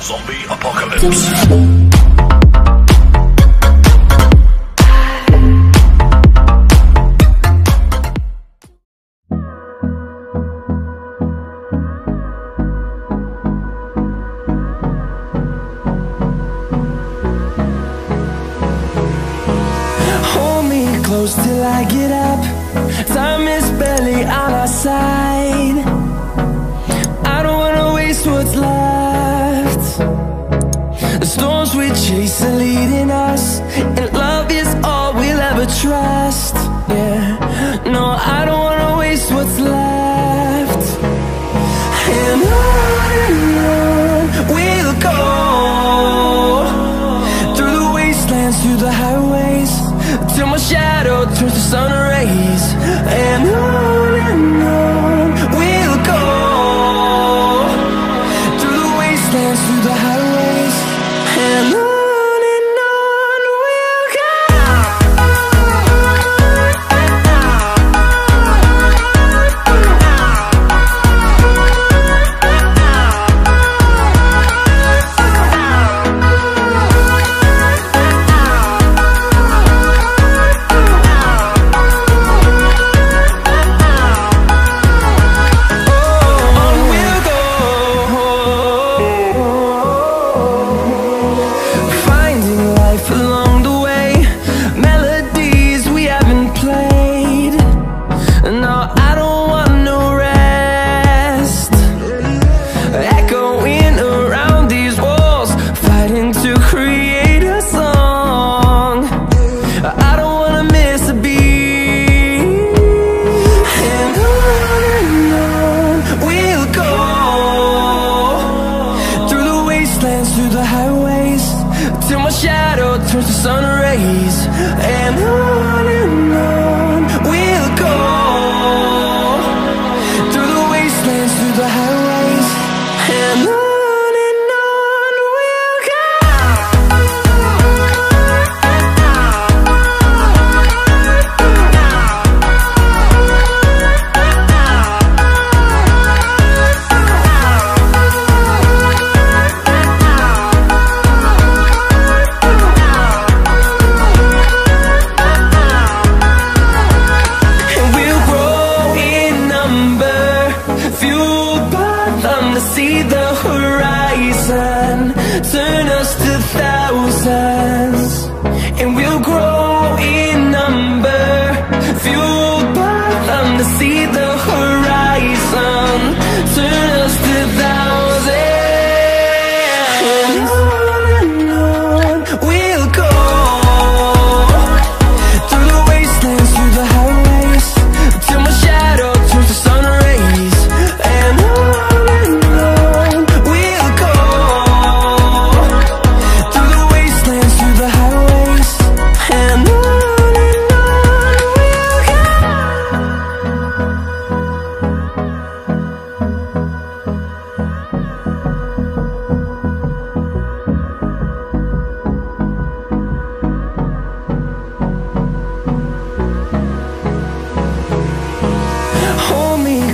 Zombie Apocalypse. Close till I get up. Time is barely on our side. I don't wanna waste what's left. The storms we chase are leading us, and love is all we'll ever trust. Yeah, no, I don't wanna waste what's left. And on we'll go, through the wastelands, through the highways, till my shadow turns to sun rays. And on we'll go, through the wastelands, through the highways, and on we'll go. Through the highways, till my shadow turns to sun rays. And on we'll go, through the wastelands, through the highways, and on we'll go. See the horizon turn us to thousands, and we'll grow in number, fueled by them. To see the horizon turn us to thousands, and on we'll go, through the wastelands, through the highways, till my shadow turns to sun rays. And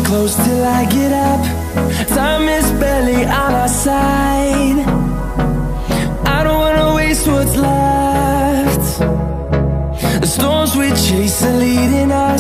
close till I get up. Time is barely on our side. I don't wanna waste what's left. The storms we chase are leading us.